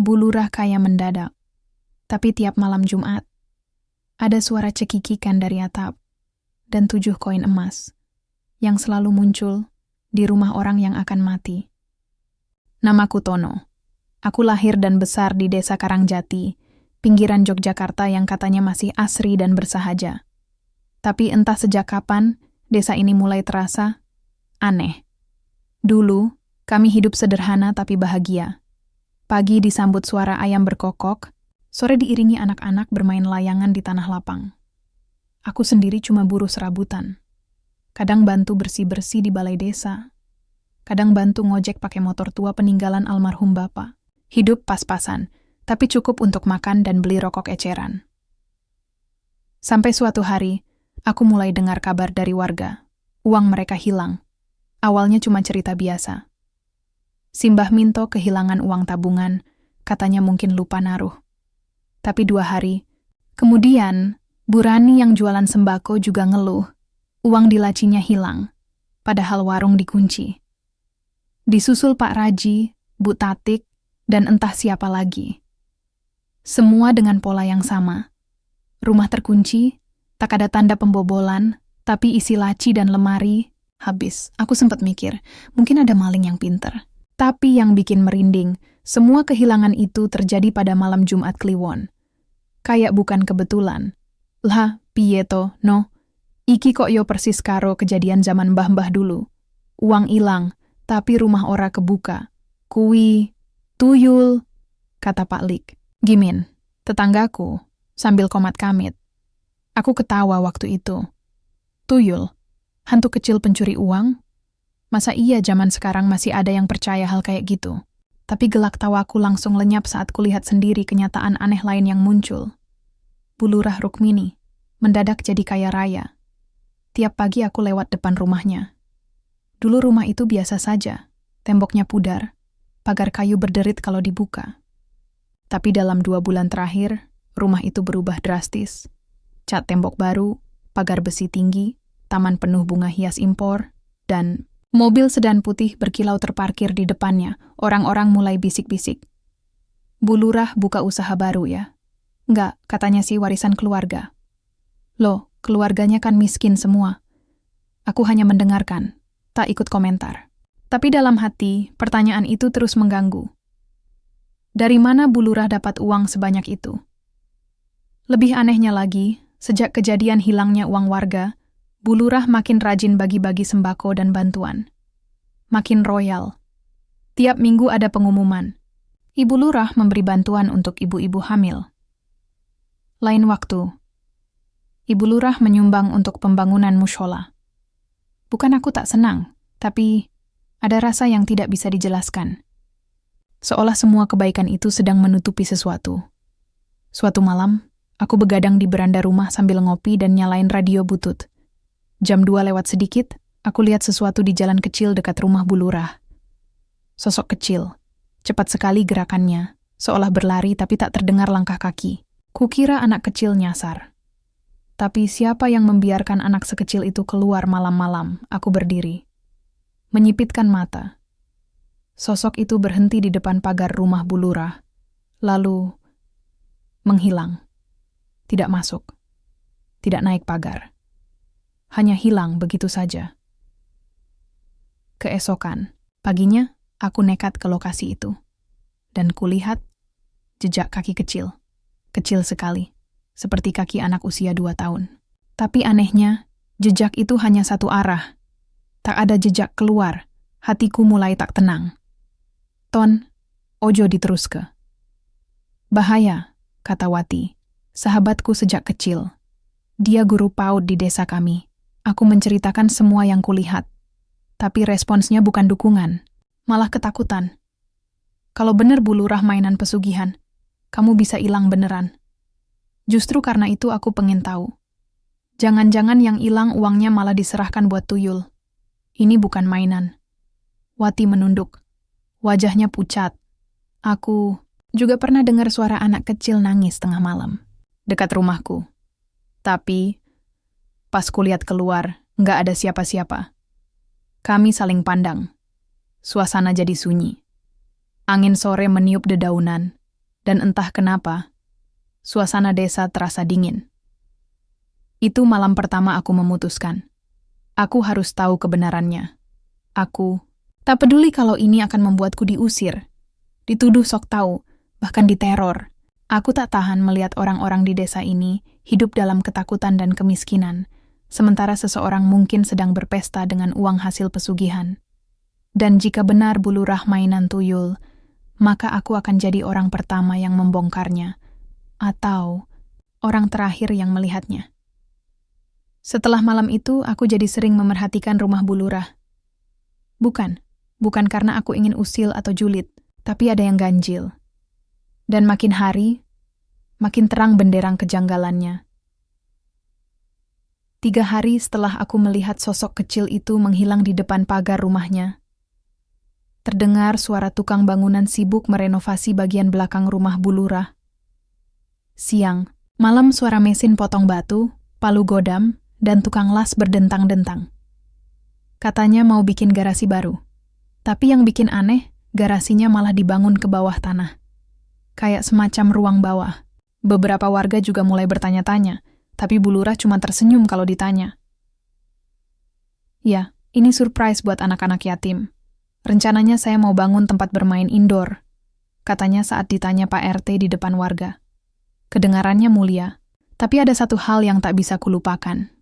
Bu Lurah kaya mendadak. Tapi tiap malam Jumat, ada suara cekikikan dari atap dan 7 koin emas yang selalu muncul di rumah orang yang akan mati. Namaku Tono. Aku lahir dan besar di desa Karangjati, pinggiran Yogyakarta yang katanya masih asri dan bersahaja. Tapi entah sejak kapan desa ini mulai terasa aneh. Dulu, kami hidup sederhana tapi bahagia. Pagi disambut suara ayam berkokok, sore diiringi anak-anak bermain layangan di tanah lapang. Aku sendiri cuma buruh serabutan. Kadang bantu bersih-bersih di balai desa. Kadang bantu ngojek pakai motor tua peninggalan almarhum bapak. Hidup pas-pasan, tapi cukup untuk makan dan beli rokok eceran. Sampai suatu hari, aku mulai dengar kabar dari warga. Uang mereka hilang. Awalnya cuma cerita biasa. Simbah Minto kehilangan uang tabungan, katanya mungkin lupa naruh. Tapi 2 hari, kemudian Bu Rani yang jualan sembako juga ngeluh. Uang di lacinya hilang, padahal warung dikunci. Disusul Pak Raji, Bu Tatik, dan entah siapa lagi. Semua dengan pola yang sama. Rumah terkunci, tak ada tanda pembobolan, tapi isi laci dan lemari habis. Aku sempat mikir, mungkin ada maling yang pinter. Tapi yang bikin merinding, semua kehilangan itu terjadi pada malam Jumat Kliwon. Kayak bukan kebetulan. Lah, piye to, no? Iki kok yo persis karo kejadian zaman mbah-mbah dulu. Uang ilang, tapi rumah ora kebuka. Kui, tuyul, kata Pak Lik. Gimin, tetanggaku, sambil komat kamit. Aku ketawa waktu itu. Tuyul, hantu kecil pencuri uang? Masa iya zaman sekarang masih ada yang percaya hal kayak gitu? Tapi gelak tawaku langsung lenyap saat kulihat sendiri kenyataan aneh lain yang muncul. Bu Lurah Rukmini mendadak jadi kaya raya. Tiap pagi aku lewat depan rumahnya. Dulu rumah itu biasa saja, temboknya pudar, pagar kayu berderit kalau dibuka. Tapi dalam 2 bulan terakhir, rumah itu berubah drastis. Cat tembok baru, pagar besi tinggi, taman penuh bunga hias impor, dan mobil sedan putih berkilau terparkir di depannya. Orang-orang mulai bisik-bisik. Bu Lurah buka usaha baru ya? Enggak, katanya sih warisan keluarga. Loh, keluarganya kan miskin semua. Aku hanya mendengarkan, tak ikut komentar. Tapi dalam hati, pertanyaan itu terus mengganggu. Dari mana Bu Lurah dapat uang sebanyak itu? Lebih anehnya lagi, sejak kejadian hilangnya uang warga, Bu Lurah makin rajin bagi-bagi sembako dan bantuan. Makin royal. Tiap minggu ada pengumuman. Ibu Lurah memberi bantuan untuk ibu-ibu hamil. Lain waktu, Ibu Lurah menyumbang untuk pembangunan mushola. Bukan aku tak senang, tapi ada rasa yang tidak bisa dijelaskan. Seolah semua kebaikan itu sedang menutupi sesuatu. Suatu malam, aku begadang di beranda rumah sambil ngopi dan nyalain radio butut. Jam 2 lewat sedikit, aku lihat sesuatu di jalan kecil dekat rumah Bu Lurah. Sosok kecil, cepat sekali gerakannya, seolah berlari tapi tak terdengar langkah kaki. Kukira anak kecil nyasar. Tapi siapa yang membiarkan anak sekecil itu keluar malam-malam? Aku berdiri, menyipitkan mata. Sosok itu berhenti di depan pagar rumah Bu Lurah, lalu menghilang. Tidak masuk, tidak naik pagar. Hanya hilang begitu saja. Keesokan, paginya, aku nekat ke lokasi itu. Dan kulihat jejak kaki kecil. Kecil sekali, seperti kaki anak usia 2 tahun. Tapi anehnya, jejak itu hanya satu arah. Tak ada jejak keluar, hatiku mulai tak tenang. Ton, ojo diteruske. Bahaya, kata Wati, sahabatku sejak kecil. Dia guru PAUD di desa kami. Aku menceritakan semua yang kulihat. Tapi responsnya bukan dukungan, malah ketakutan. Kalau benar Bu Lurah mainan pesugihan, kamu bisa hilang beneran. Justru karena itu aku pengen tahu. Jangan-jangan yang hilang uangnya malah diserahkan buat tuyul. Ini bukan mainan. Wati menunduk. Wajahnya pucat. Aku juga pernah dengar suara anak kecil nangis tengah malam. Dekat rumahku. Tapi pas kulihat keluar, nggak ada siapa-siapa. Kami saling pandang. Suasana jadi sunyi. Angin sore meniup dedaunan. Dan entah kenapa, suasana desa terasa dingin. Itu malam pertama aku memutuskan. Aku harus tahu kebenarannya. Aku tak peduli kalau ini akan membuatku diusir, dituduh sok tahu, bahkan diteror. Aku tak tahan melihat orang-orang di desa ini hidup dalam ketakutan dan kemiskinan, sementara seseorang mungkin sedang berpesta dengan uang hasil pesugihan. Dan jika benar Bulurah mainan tuyul, maka aku akan jadi orang pertama yang membongkarnya, atau orang terakhir yang melihatnya. Setelah malam itu, aku jadi sering memerhatikan rumah Bulurah. Bukan karena aku ingin usil atau julid, tapi ada yang ganjil. Dan makin hari, makin terang benderang kejanggalannya. 3 hari setelah aku melihat sosok kecil itu menghilang di depan pagar rumahnya, terdengar suara tukang bangunan sibuk merenovasi bagian belakang rumah Bulurah. Siang, malam suara mesin potong batu, palu godam, dan tukang las berdentang-dentang. Katanya mau bikin garasi baru. Tapi yang bikin aneh, garasinya malah dibangun ke bawah tanah. Kayak semacam ruang bawah. Beberapa warga juga mulai bertanya-tanya, tapi Bulurah cuma tersenyum kalau ditanya. Ya, ini surprise buat anak-anak yatim. Rencananya saya mau bangun tempat bermain indoor, katanya saat ditanya Pak RT di depan warga. Kedengarannya mulia, tapi ada satu hal yang tak bisa kulupakan.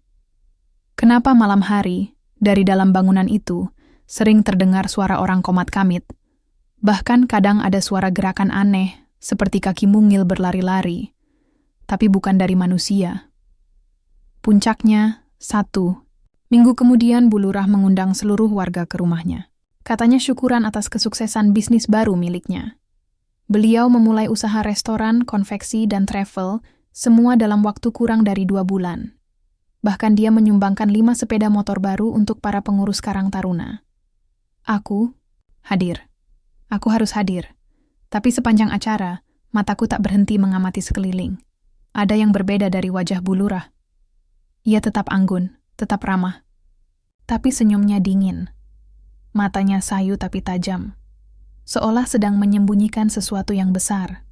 Kenapa malam hari, dari dalam bangunan itu, sering terdengar suara orang komat kamit. Bahkan kadang ada suara gerakan aneh, seperti kaki mungil berlari-lari, tapi bukan dari manusia. Puncaknya, 1 minggu kemudian Bulurah mengundang seluruh warga ke rumahnya. Katanya syukuran atas kesuksesan bisnis baru miliknya. Beliau memulai usaha restoran, konveksi, dan travel, semua dalam waktu kurang dari 2 bulan. Bahkan dia menyumbangkan 5 sepeda motor baru untuk para pengurus Karang Taruna. Aku hadir. Aku harus hadir. Tapi sepanjang acara, mataku tak berhenti mengamati sekeliling. Ada yang berbeda dari wajah Bulurah. Ia tetap anggun, tetap ramah. Tapi senyumnya dingin. Matanya sayu tapi tajam, seolah sedang menyembunyikan sesuatu yang besar.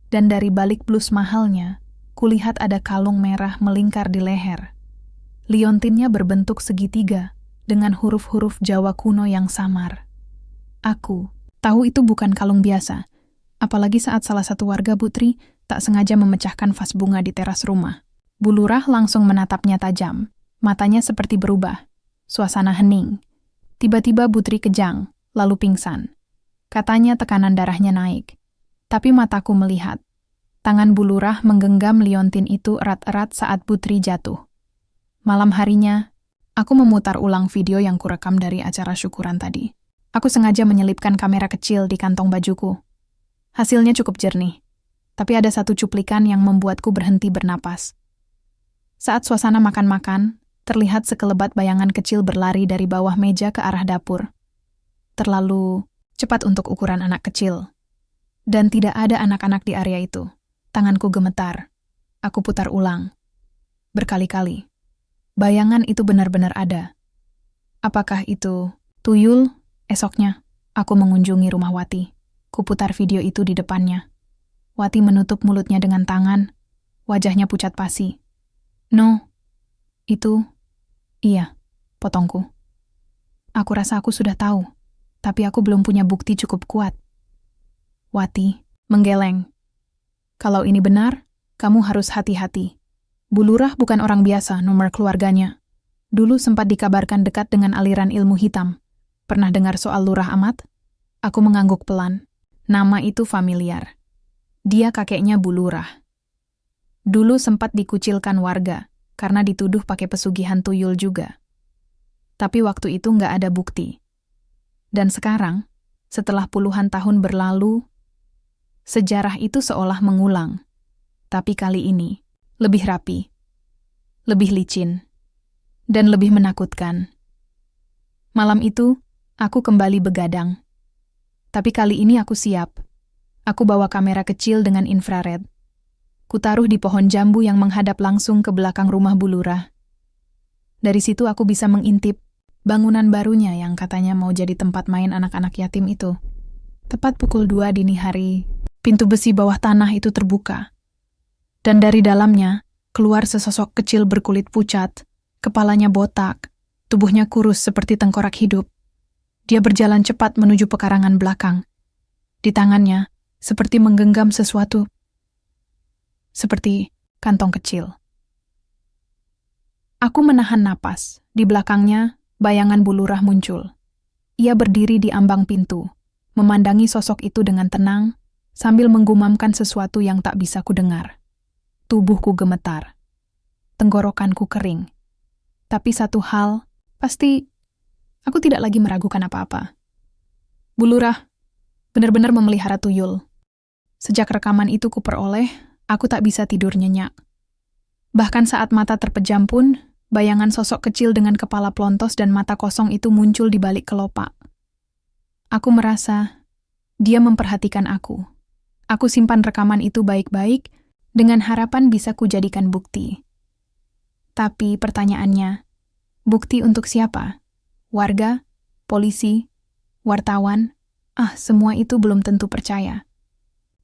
Dan dari balik blus mahalnya, kulihat ada kalung merah melingkar di leher. Liontinnya berbentuk segitiga, dengan huruf-huruf Jawa kuno yang samar. Aku tahu itu bukan kalung biasa, apalagi saat salah satu warga Putri tak sengaja memecahkan vas bunga di teras rumah. Bulurah langsung menatapnya tajam, matanya seperti berubah, suasana hening. Tiba-tiba Putri kejang, lalu pingsan. Katanya tekanan darahnya naik. Tapi mataku melihat. Tangan Bulurah menggenggam liontin itu erat-erat saat Putri jatuh. Malam harinya, aku memutar ulang video yang kurekam dari acara syukuran tadi. Aku sengaja menyelipkan kamera kecil di kantong bajuku. Hasilnya cukup jernih. Tapi ada satu cuplikan yang membuatku berhenti bernapas. Saat suasana makan-makan, terlihat sekelebat bayangan kecil berlari dari bawah meja ke arah dapur. Terlalu cepat untuk ukuran anak kecil. Dan tidak ada anak-anak di area itu. Tanganku gemetar. Aku putar ulang. Berkali-kali. Bayangan itu benar-benar ada. Apakah itu tuyul? Esoknya, aku mengunjungi rumah Wati. Kuputar video itu di depannya. Wati menutup mulutnya dengan tangan. Wajahnya pucat pasi. No. Itu, iya, potongku. Aku rasa aku sudah tahu, tapi aku belum punya bukti cukup kuat. Wati menggeleng. Kalau ini benar, kamu harus hati-hati. Bulurah bukan orang biasa, nomor keluarganya. Dulu sempat dikabarkan dekat dengan aliran ilmu hitam. Pernah dengar soal Lurah Amat? Aku mengangguk pelan. Nama itu familiar. Dia kakeknya Bulurah. Dulu sempat dikucilkan warga, karena dituduh pakai pesugihan tuyul juga. Tapi waktu itu nggak ada bukti. Dan sekarang, setelah puluhan tahun berlalu, sejarah itu seolah mengulang. Tapi kali ini, lebih rapi, lebih licin, dan lebih menakutkan. Malam itu, aku kembali begadang. Tapi kali ini aku siap. Aku bawa kamera kecil dengan infrared. Kutaruh di pohon jambu yang menghadap langsung ke belakang rumah Bulurah. Dari situ aku bisa mengintip bangunan barunya yang katanya mau jadi tempat main anak-anak yatim itu. Tepat pukul 2 dini hari, Pintu besi bawah tanah itu terbuka. Dan dari dalamnya, keluar sesosok kecil berkulit pucat, kepalanya botak, tubuhnya kurus seperti tengkorak hidup. Dia berjalan cepat menuju pekarangan belakang. Di tangannya, seperti menggenggam sesuatu, seperti kantong kecil. Aku menahan napas. Di belakangnya, bayangan Bu Lurah muncul. Ia berdiri di ambang pintu, memandangi sosok itu dengan tenang, sambil menggumamkan sesuatu yang tak bisa kudengar. Tubuhku gemetar. Tenggorokanku kering. Tapi satu hal, pasti aku tidak lagi meragukan apa-apa. Bu Lurah benar-benar memelihara tuyul. Sejak rekaman itu kuperoleh, aku tak bisa tidur nyenyak. Bahkan saat mata terpejam pun, bayangan sosok kecil dengan kepala plontos dan mata kosong itu muncul di balik kelopak. Aku merasa dia memperhatikan aku. Aku simpan rekaman itu baik-baik dengan harapan bisa kujadikan bukti. Tapi pertanyaannya, bukti untuk siapa? Warga? Polisi? Wartawan? Semua itu belum tentu percaya.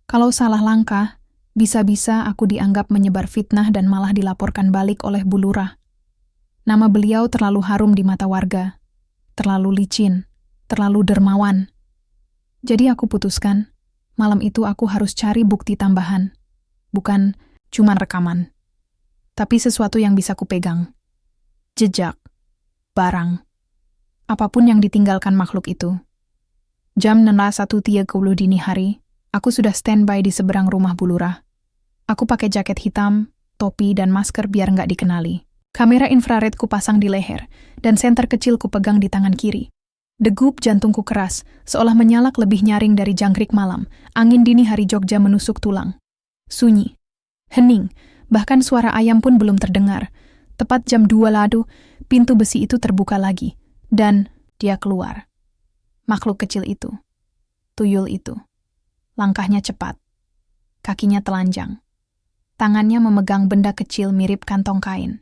Kalau salah langkah, bisa-bisa aku dianggap menyebar fitnah dan malah dilaporkan balik oleh Bu Lurah. Nama beliau terlalu harum di mata warga, terlalu licin, terlalu dermawan. Jadi aku putuskan, malam itu aku harus cari bukti tambahan. Bukan cuma rekaman, tapi sesuatu yang bisa kupegang. Jejak, barang, apapun yang ditinggalkan makhluk itu. Jam 1.30 dini hari, aku sudah standby di seberang rumah Bu Lurah. Aku pakai jaket hitam, topi, dan masker biar nggak dikenali. Kamera infrared ku pasang di leher, dan senter kecil ku pegang di tangan kiri. Degup jantungku keras, seolah menyalak lebih nyaring dari jangkrik malam. Angin dini hari Jogja menusuk tulang. Sunyi, hening, bahkan suara ayam pun belum terdengar. Tepat jam 2 ladu, pintu besi itu terbuka lagi, dan dia keluar. Makhluk kecil itu, tuyul itu. Langkahnya cepat, kakinya telanjang. Tangannya memegang benda kecil mirip kantong kain.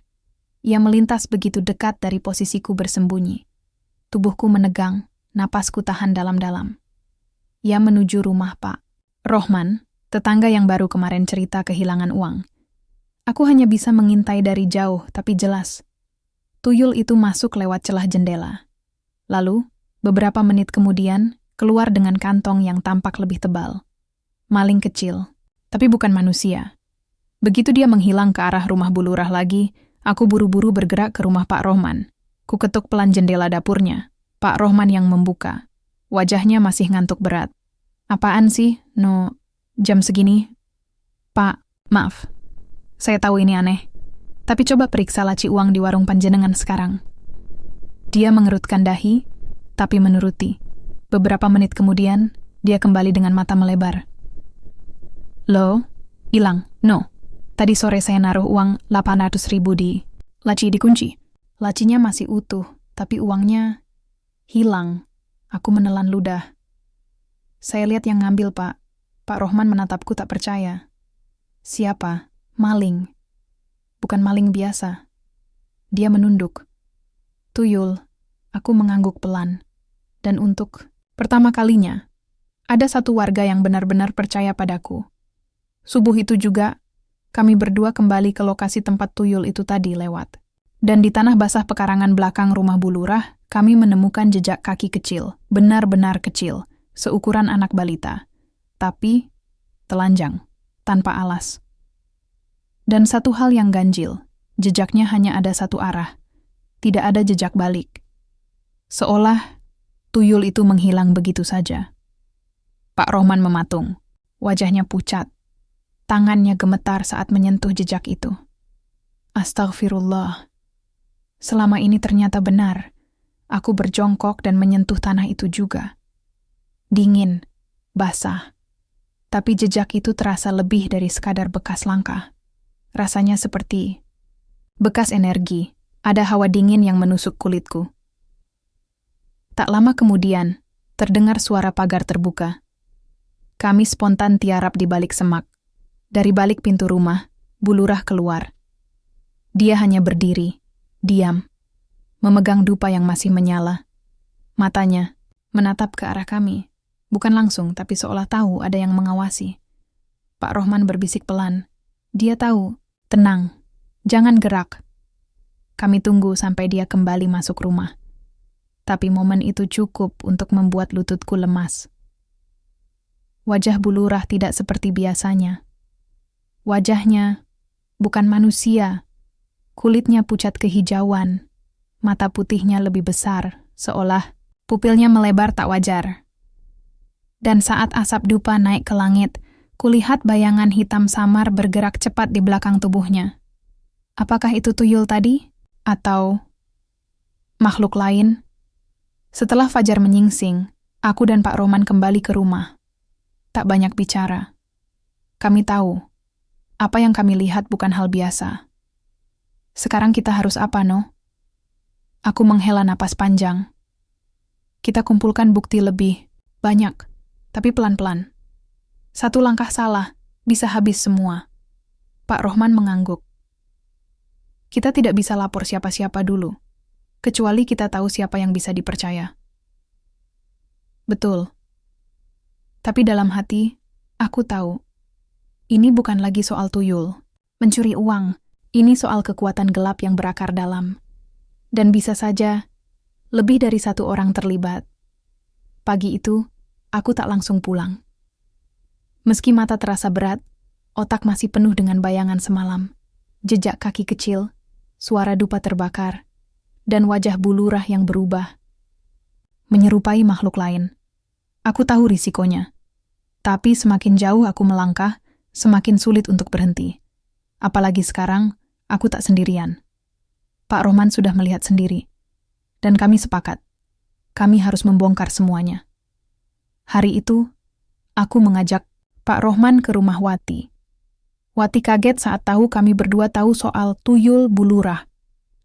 Ia melintas begitu dekat dari posisiku bersembunyi. Tubuhku menegang, napasku tahan dalam-dalam. Ia menuju rumah Pak Rohman, tetangga yang baru kemarin cerita kehilangan uang. Aku hanya bisa mengintai dari jauh, tapi jelas. Tuyul itu masuk lewat celah jendela. Lalu, beberapa menit kemudian, keluar dengan kantong yang tampak lebih tebal. Maling kecil, tapi bukan manusia. Begitu dia menghilang ke arah rumah Bu Lurah lagi, aku buru-buru bergerak ke rumah Pak Rohman. Ku ketuk pelan jendela dapurnya. Pak Rohman yang membuka. Wajahnya masih ngantuk berat. Apaan sih? Jam segini? Pak, maaf. Saya tahu ini aneh. Tapi coba periksa laci uang di warung panjenengan sekarang. Dia mengerutkan dahi, tapi menuruti. Beberapa menit kemudian, dia kembali dengan mata melebar. Loh? Hilang? No. Tadi sore saya naruh uang 800.000 di laci dikunci. Lacinya masih utuh, tapi uangnya hilang. Aku menelan ludah. Saya lihat yang ngambil, Pak. Pak Rohman menatapku tak percaya. Siapa? Maling. Bukan maling biasa. Dia menunduk. Tuyul. Aku mengangguk pelan. Dan untuk pertama kalinya, ada satu warga yang benar-benar percaya padaku. Subuh itu juga, kami berdua kembali ke lokasi tempat tuyul itu tadi lewat. Dan di tanah basah pekarangan belakang rumah Bu Lurah, kami menemukan jejak kaki kecil, benar-benar kecil, seukuran anak balita. Tapi, telanjang, tanpa alas. Dan satu hal yang ganjil, jejaknya hanya ada satu arah. Tidak ada jejak balik. Seolah tuyul itu menghilang begitu saja. Pak Rohman mematung, wajahnya pucat. Tangannya gemetar saat menyentuh jejak itu. Astagfirullah. Selama ini ternyata benar. Aku berjongkok dan menyentuh tanah itu juga. Dingin, basah. Tapi jejak itu terasa lebih dari sekadar bekas langkah. Rasanya seperti bekas energi. Ada hawa dingin yang menusuk kulitku. Tak lama kemudian, terdengar suara pagar terbuka. Kami spontan tiarap di balik semak. Dari balik pintu rumah, Bu Lurah keluar. Dia hanya berdiri, diam, memegang dupa yang masih menyala. Matanya menatap ke arah kami, bukan langsung tapi seolah tahu ada yang mengawasi. Pak Rohman berbisik pelan. Dia tahu, tenang, jangan gerak. Kami tunggu sampai dia kembali masuk rumah. Tapi momen itu cukup untuk membuat lututku lemas. Wajah Bu Lurah tidak seperti biasanya. Wajahnya bukan manusia. Kulitnya pucat kehijauan. Mata putihnya lebih besar, seolah pupilnya melebar tak wajar. Dan saat asap dupa naik ke langit, kulihat bayangan hitam samar bergerak cepat di belakang tubuhnya. Apakah itu tuyul tadi? Atau makhluk lain? Setelah fajar menyingsing, aku dan Pak Rohman kembali ke rumah. Tak banyak bicara. Kami tahu, apa yang kami lihat bukan hal biasa. Sekarang kita harus apa, No? Aku menghela napas panjang. Kita kumpulkan bukti lebih banyak, tapi pelan-pelan. Satu langkah salah, bisa habis semua. Pak Rohman mengangguk. Kita tidak bisa lapor siapa-siapa dulu, kecuali kita tahu siapa yang bisa dipercaya. Betul. Tapi dalam hati, aku tahu, ini bukan lagi soal tuyul, mencuri uang. Ini soal kekuatan gelap yang berakar dalam. Dan bisa saja, lebih dari satu orang terlibat. Pagi itu, aku tak langsung pulang. Meski mata terasa berat, otak masih penuh dengan bayangan semalam. Jejak kaki kecil, suara dupa terbakar, dan wajah Bu Lurah yang berubah. Menyerupai makhluk lain. Aku tahu risikonya. Tapi semakin jauh aku melangkah, semakin sulit untuk berhenti. Apalagi sekarang, aku tak sendirian. Pak Rohman sudah melihat sendiri. Dan kami sepakat. Kami harus membongkar semuanya. Hari itu, aku mengajak Pak Rohman ke rumah Wati. Wati kaget saat tahu kami berdua tahu soal tuyul Bu Lurah.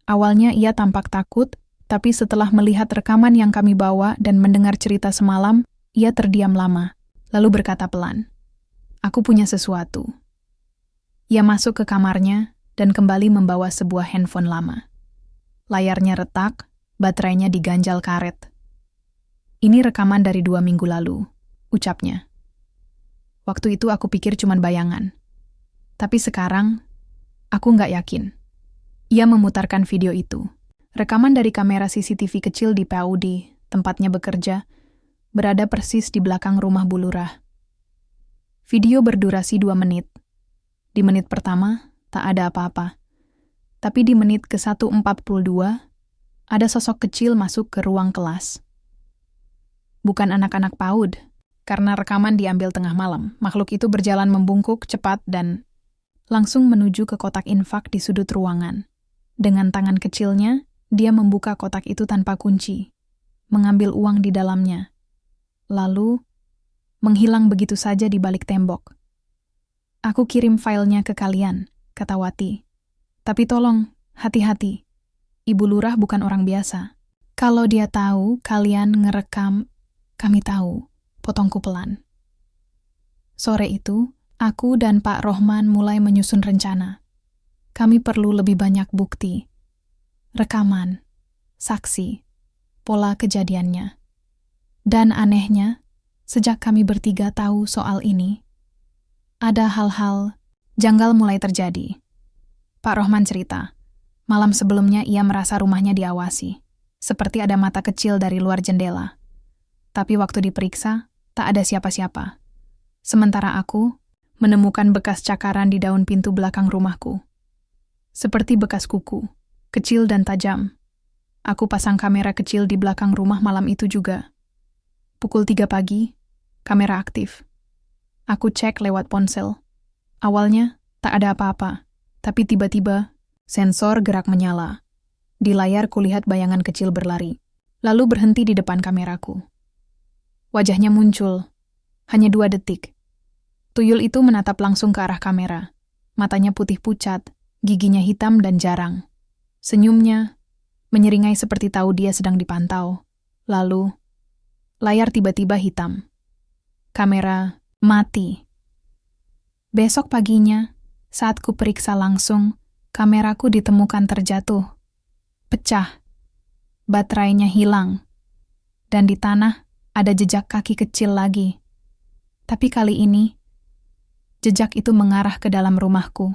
Awalnya ia tampak takut, tapi setelah melihat rekaman yang kami bawa dan mendengar cerita semalam, ia terdiam lama, lalu berkata pelan, "Aku punya sesuatu." Ia masuk ke kamarnya dan kembali membawa sebuah handphone lama. Layarnya retak, baterainya diganjal karet. "Ini rekaman dari 2 minggu lalu," ucapnya. Waktu itu aku pikir cuman bayangan. Tapi sekarang, aku nggak yakin. Ia memutarkan video itu. Rekaman dari kamera CCTV kecil di PAUD, tempatnya bekerja, berada persis di belakang rumah Bu Lurah. Video berdurasi 2 menit. Di menit pertama, tak ada apa-apa. Tapi di menit ke-1:42, ada sosok kecil masuk ke ruang kelas. Bukan anak-anak PAUD, karena rekaman diambil tengah malam. Makhluk itu berjalan membungkuk cepat dan langsung menuju ke kotak infak di sudut ruangan. Dengan tangan kecilnya, dia membuka kotak itu tanpa kunci, mengambil uang di dalamnya, lalu menghilang begitu saja di balik tembok. "Aku kirim filenya ke kalian," kata Wati. "Tapi tolong, hati-hati. Ibu Lurah bukan orang biasa. Kalau dia tahu kalian ngerekam, kami tahu," potongku pelan. Sore itu, aku dan Pak Rohman mulai menyusun rencana. Kami perlu lebih banyak bukti. Rekaman, saksi, pola kejadiannya. Dan anehnya, sejak kami bertiga tahu soal ini, ada hal-hal janggal mulai terjadi. Pak Rohman cerita, malam sebelumnya ia merasa rumahnya diawasi, seperti ada mata kecil dari luar jendela. Tapi waktu diperiksa, tak ada siapa-siapa. Sementara aku menemukan bekas cakaran di daun pintu belakang rumahku. Seperti bekas kuku, kecil dan tajam. Aku pasang kamera kecil di belakang rumah malam itu juga. Pukul 3 pagi, kamera aktif. Aku cek lewat ponsel. Awalnya, tak ada apa-apa. Tapi tiba-tiba, sensor gerak menyala. Di layar kulihat bayangan kecil berlari. Lalu berhenti di depan kameraku. Wajahnya muncul. Hanya 2 detik. Tuyul itu menatap langsung ke arah kamera. Matanya putih pucat, giginya hitam dan jarang. Senyumnya menyeringai seperti tahu dia sedang dipantau. Lalu, layar tiba-tiba hitam. Kamera mati. Besok paginya, saat kuperiksa langsung, kameraku ditemukan terjatuh. Pecah. Baterainya hilang. Dan di tanah ada jejak kaki kecil lagi. Tapi kali ini, Jejak itu mengarah ke dalam rumahku.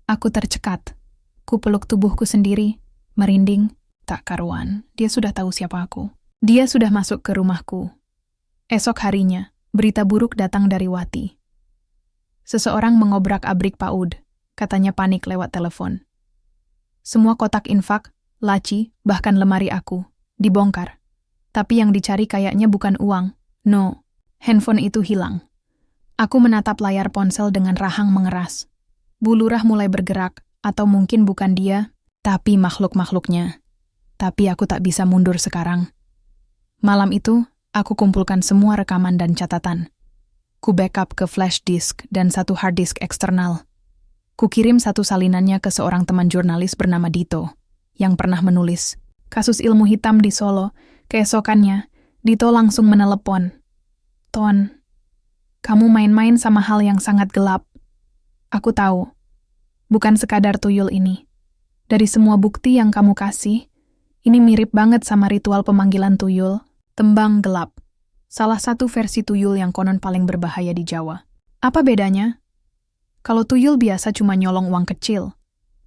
Aku tercekat. Ku peluk tubuhku sendiri, merinding, tak karuan. Dia sudah tahu siapa aku. Dia sudah masuk ke rumahku. Esok harinya, berita buruk datang dari Wati. Seseorang mengobrak-abrik PAUD, katanya panik lewat telepon. Semua kotak infak, laci, bahkan lemari aku, dibongkar. Tapi yang dicari kayaknya bukan uang. No, handphone itu hilang. Aku menatap layar ponsel dengan rahang mengeras. Bu Lurah mulai bergerak, atau mungkin bukan dia, tapi makhluk-makhluknya. Tapi aku tak bisa mundur sekarang. Malam itu, aku kumpulkan semua rekaman dan catatan. Ku backup ke flash disk dan satu hard disk eksternal. Ku kirim satu salinannya ke seorang teman jurnalis bernama Dito, yang pernah menulis kasus ilmu hitam di Solo. Keesokannya, Dito langsung menelepon. Ton, kamu main-main sama hal yang sangat gelap. Aku tahu, bukan sekadar tuyul ini. Dari semua bukti yang kamu kasih, ini mirip banget sama ritual pemanggilan tuyul, tembang gelap. Salah satu versi tuyul yang konon paling berbahaya di Jawa. Apa bedanya? Kalau tuyul biasa cuma nyolong uang kecil,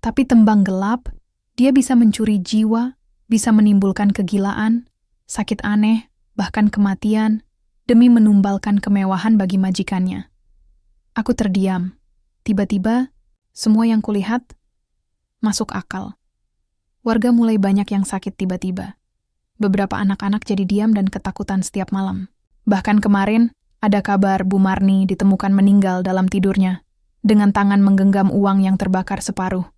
tapi tembang gelap, dia bisa mencuri jiwa, bisa menimbulkan kegilaan, sakit aneh, bahkan kematian, demi menumbalkan kemewahan bagi majikannya. Aku terdiam. Tiba-tiba, semua yang kulihat masuk akal. Warga mulai banyak yang sakit tiba-tiba. Beberapa anak-anak jadi diam dan ketakutan setiap malam. Bahkan kemarin, ada kabar Bu Marni ditemukan meninggal dalam tidurnya, dengan tangan menggenggam uang yang terbakar separuh.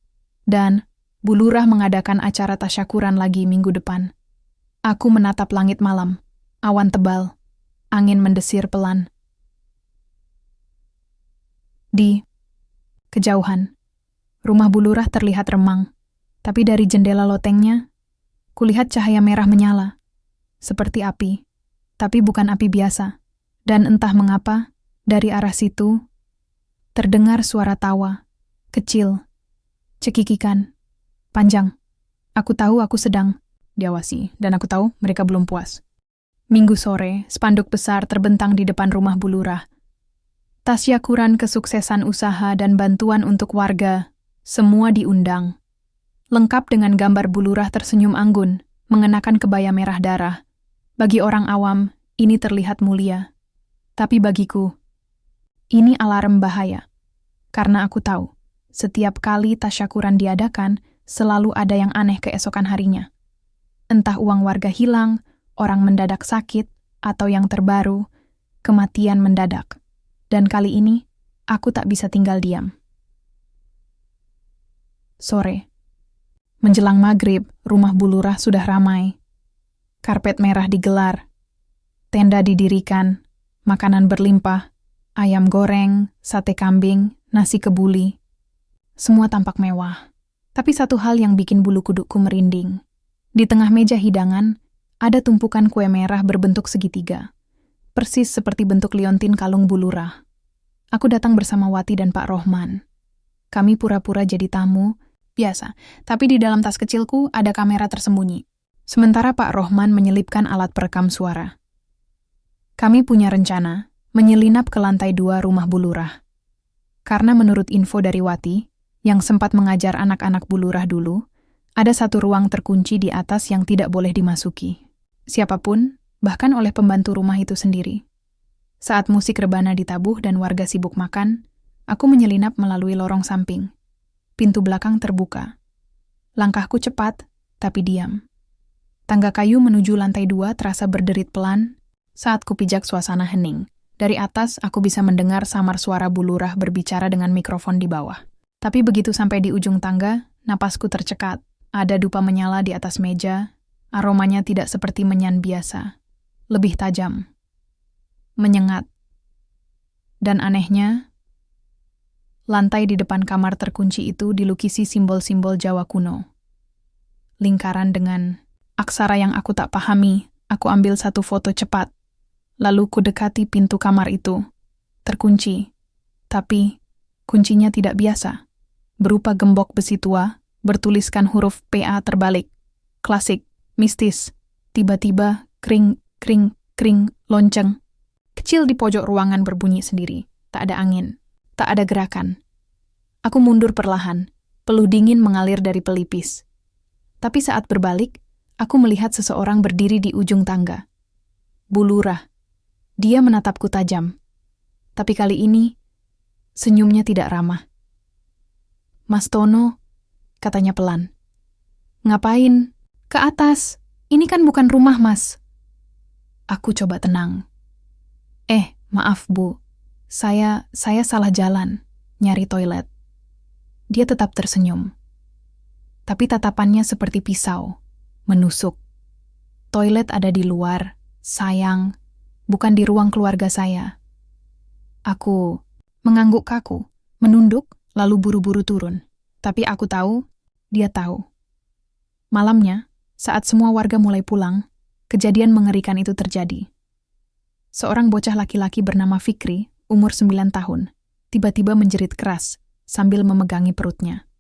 Dan Bu Lurah mengadakan acara tasyakuran lagi minggu depan. Aku menatap langit malam, awan tebal, angin mendesir pelan. Di kejauhan, rumah Bu Lurah terlihat remang, tapi dari jendela lotengnya, kulihat cahaya merah menyala, seperti api, tapi bukan api biasa. Dan entah mengapa, dari arah situ, terdengar suara tawa, kecil, cekikikan, panjang. Aku tahu aku sedang diawasi, dan aku tahu mereka belum puas. Minggu sore, spanduk besar terbentang di depan rumah Bu Lurah. Tasyakuran kesuksesan usaha dan bantuan untuk warga, semua diundang. Lengkap dengan gambar Bu Lurah tersenyum anggun, mengenakan kebaya merah darah. Bagi orang awam, ini terlihat mulia. Tapi bagiku, ini alarm bahaya. Karena aku tahu, setiap kali tasyakuran diadakan, selalu ada yang aneh keesokan harinya. Entah uang warga hilang, orang mendadak sakit, atau yang terbaru, kematian mendadak. Dan kali ini, aku tak bisa tinggal diam. Sore. Menjelang maghrib, rumah Bu Lurah sudah ramai. Karpet merah digelar. Tenda didirikan, makanan berlimpah, ayam goreng, sate kambing, nasi kebuli. Semua tampak mewah. Tapi satu hal yang bikin bulu kudukku merinding. Di tengah meja hidangan, ada tumpukan kue merah berbentuk segitiga. Persis seperti bentuk liontin kalung Bu Lurah. Aku datang bersama Wati dan Pak Rohman. Kami pura-pura jadi tamu, biasa. Tapi di dalam tas kecilku ada kamera tersembunyi. Sementara Pak Rohman menyelipkan alat perekam suara. Kami punya rencana menyelinap ke lantai 2 rumah Bu Lurah. Karena menurut info dari Wati, yang sempat mengajar anak-anak Bu Lurah dulu, ada satu ruang terkunci di atas yang tidak boleh dimasuki. Siapapun, bahkan oleh pembantu rumah itu sendiri. Saat musik rebana ditabuh dan warga sibuk makan, aku menyelinap melalui lorong samping. Pintu belakang terbuka. Langkahku cepat, tapi diam. Tangga kayu menuju lantai 2 terasa berderit pelan saat kupijak suasana hening. Dari atas, aku bisa mendengar samar suara Bu Lurah berbicara dengan mikrofon di bawah. Tapi begitu sampai di ujung tangga, napasku tercekat. Ada dupa menyala di atas meja, aromanya tidak seperti menyan biasa. Lebih tajam. Menyengat. Dan anehnya, lantai di depan kamar terkunci itu dilukisi simbol-simbol Jawa kuno. Lingkaran dengan aksara yang aku tak pahami, aku ambil satu foto cepat. Lalu kudekati pintu kamar itu. Terkunci. Tapi, kuncinya tidak biasa. Berupa gembok besi tua, bertuliskan huruf PA terbalik. Klasik, mistis. Tiba-tiba, kring, kring, kring, lonceng. Kecil di pojok ruangan berbunyi sendiri. Tak ada angin. Tak ada gerakan. Aku mundur perlahan, peluh dingin mengalir dari pelipis. Tapi saat berbalik, aku melihat seseorang berdiri di ujung tangga. Bu Lurah. Dia menatapku tajam. Tapi kali ini, senyumnya tidak ramah. Mas Tono, katanya pelan. Ngapain? Ke atas. Ini kan bukan rumah, Mas. Aku coba tenang. Maaf, Bu. Saya salah jalan, nyari toilet. Dia tetap tersenyum. Tapi tatapannya seperti pisau, menusuk. Toilet ada di luar, sayang, bukan di ruang keluarga saya. Aku mengangguk kaku, menunduk, lalu buru-buru turun. Tapi aku tahu, dia tahu. Malamnya, saat semua warga mulai pulang, kejadian mengerikan itu terjadi. Seorang bocah laki-laki bernama Fikri, umur 9 tahun, tiba-tiba menjerit keras sambil memegangi perutnya.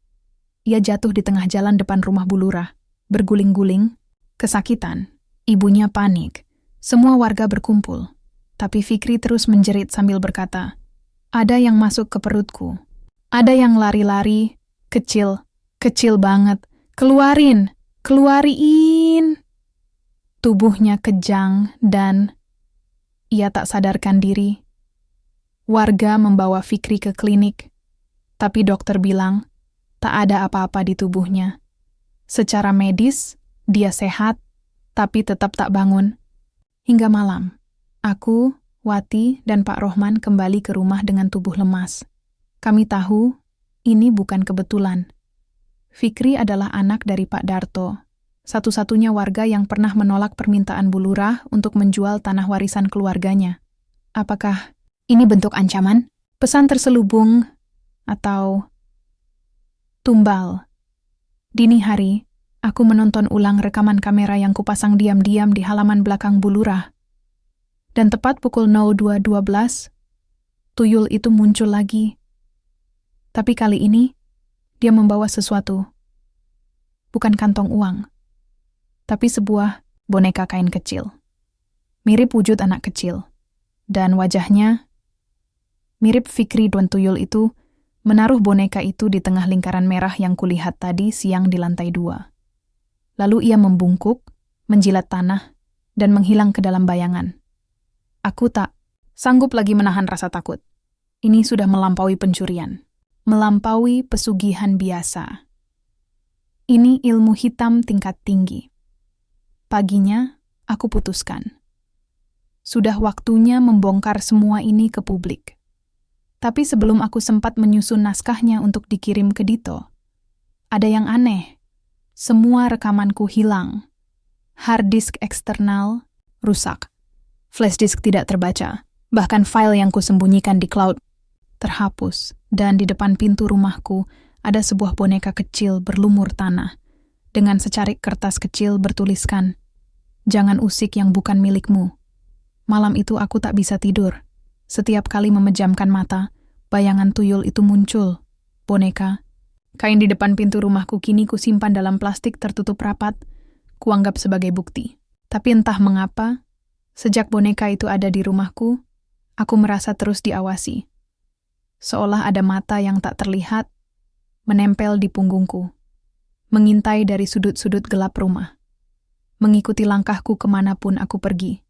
Ia jatuh di tengah jalan depan rumah Bu Lurah, berguling-guling, kesakitan. Ibunya panik. Semua warga berkumpul. Tapi Fikri terus menjerit sambil berkata, "Ada yang masuk ke perutku. Ada yang lari-lari, kecil banget. Keluarin! Keluarin!" Tubuhnya kejang dan ia tak sadarkan diri. Warga membawa Fikri ke klinik, tapi dokter bilang tak ada apa-apa di tubuhnya. Secara medis, dia sehat, tapi tetap tak bangun. Hingga malam, aku, Wati, dan Pak Rohman kembali ke rumah dengan tubuh lemas. Kami tahu ini bukan kebetulan. Fikri adalah anak dari Pak Darto, satu-satunya warga yang pernah menolak permintaan Bu Lurah untuk menjual tanah warisan keluarganya. Apakah ini bentuk ancaman? Pesan terselubung? Atau tumbal? Dini hari, aku menonton ulang rekaman kamera yang kupasang diam-diam di halaman belakang Bu Lurah. Dan tepat pukul 02.12, tuyul itu muncul lagi. Tapi kali ini, dia membawa sesuatu. Bukan kantong uang, tapi sebuah boneka kain kecil. Mirip wujud anak kecil. Dan wajahnya mirip Fikri dan tuyul itu menaruh boneka itu di tengah lingkaran merah yang kulihat tadi siang di lantai 2. Lalu ia membungkuk, menjilat tanah, dan menghilang ke dalam bayangan. Aku tak sanggup lagi menahan rasa takut. Ini sudah melampaui pencurian. Melampaui pesugihan biasa. Ini ilmu hitam tingkat tinggi. Paginya, aku putuskan. Sudah waktunya membongkar semua ini ke publik. Tapi sebelum aku sempat menyusun naskahnya untuk dikirim ke Dito, ada yang aneh. Semua rekamanku hilang. Hard disk eksternal rusak. Flash disk tidak terbaca. Bahkan file yang kusembunyikan di cloud terhapus. Dan di depan pintu rumahku ada sebuah boneka kecil berlumur tanah. Dengan secarik kertas kecil bertuliskan, "Jangan usik yang bukan milikmu." Malam itu aku tak bisa tidur. Setiap kali memejamkan mata, bayangan tuyul itu muncul. Boneka. Kain di depan pintu rumahku kini kusimpan dalam plastik tertutup rapat, kuanggap sebagai bukti. Tapi entah mengapa, sejak boneka itu ada di rumahku, aku merasa terus diawasi. Seolah ada mata yang tak terlihat, menempel di punggungku, mengintai dari sudut-sudut gelap rumah, mengikuti langkahku kemanapun aku pergi.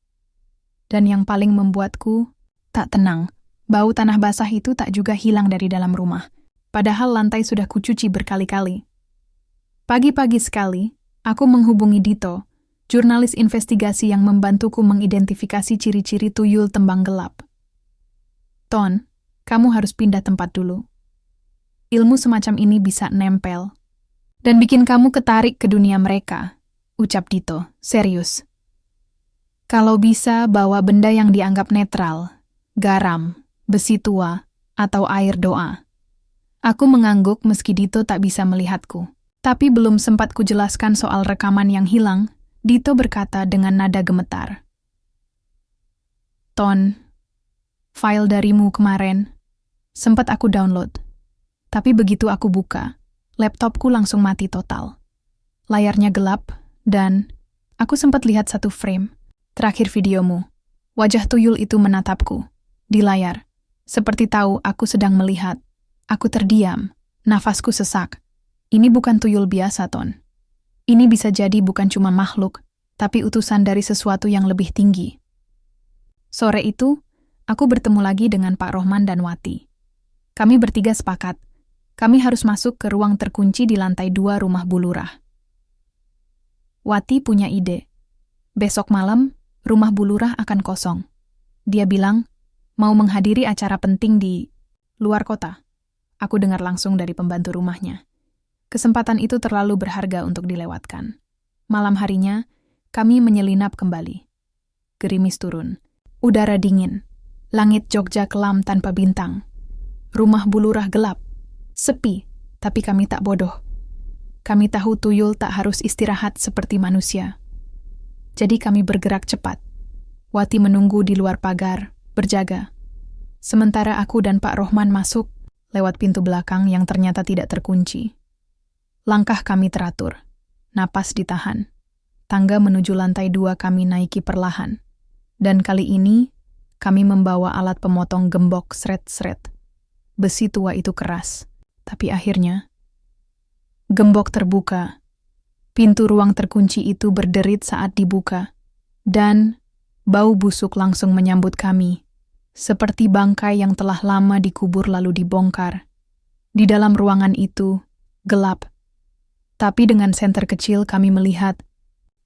Dan yang paling membuatku tak tenang, bau tanah basah itu tak juga hilang dari dalam rumah, padahal lantai sudah kucuci berkali-kali. Pagi-pagi sekali, aku menghubungi Dito, jurnalis investigasi yang membantuku mengidentifikasi ciri-ciri tuyul tembang gelap. "Ton, kamu harus pindah tempat dulu. Ilmu semacam ini bisa nempel dan bikin kamu ketarik ke dunia mereka," ucap Dito, serius. "Kalau bisa bawa benda yang dianggap netral, garam, besi tua, atau air doa." Aku mengangguk meski Dito tak bisa melihatku. Tapi belum sempat kujelaskan soal rekaman yang hilang, Dito berkata dengan nada gemetar, "Ton, file darimu kemarin sempat aku download. Tapi begitu aku buka, laptopku langsung mati total. Layarnya gelap, dan aku sempat lihat satu frame, terakhir videomu. Wajah tuyul itu menatapku, di layar, Seperti tahu aku sedang melihat. Aku terdiam, nafasku sesak. Ini bukan tuyul biasa, Ton. Ini bisa jadi bukan cuma makhluk, tapi utusan dari sesuatu yang lebih tinggi. Sore itu, aku bertemu lagi dengan Pak Rohman dan Wati. Kami bertiga sepakat, kami harus masuk ke ruang terkunci di lantai 2 rumah Bu Lurah. Wati punya ide. Besok malam, rumah Bu Lurah akan kosong. Dia bilang, mau menghadiri acara penting di luar kota. Aku dengar langsung dari pembantu rumahnya. Kesempatan itu terlalu berharga untuk dilewatkan. Malam harinya, kami menyelinap kembali. Gerimis turun. Udara dingin. Langit Jogja kelam tanpa bintang. Rumah Bu Lurah gelap. Sepi, tapi kami tak bodoh. Kami tahu tuyul tak harus istirahat seperti manusia. Jadi kami bergerak cepat. Wati menunggu di luar pagar, berjaga. Sementara aku dan Pak Rohman masuk lewat pintu belakang yang ternyata tidak terkunci. Langkah kami teratur. Napas ditahan. Tangga menuju lantai 2 kami naiki perlahan. Dan kali ini, kami membawa alat pemotong gembok sret-sret. Besi tua itu keras. Tapi akhirnya, gembok terbuka. Pintu ruang terkunci itu berderit saat dibuka. Dan bau busuk langsung menyambut kami. Seperti bangkai yang telah lama dikubur lalu dibongkar. Di dalam ruangan itu, gelap. Tapi dengan senter kecil kami melihat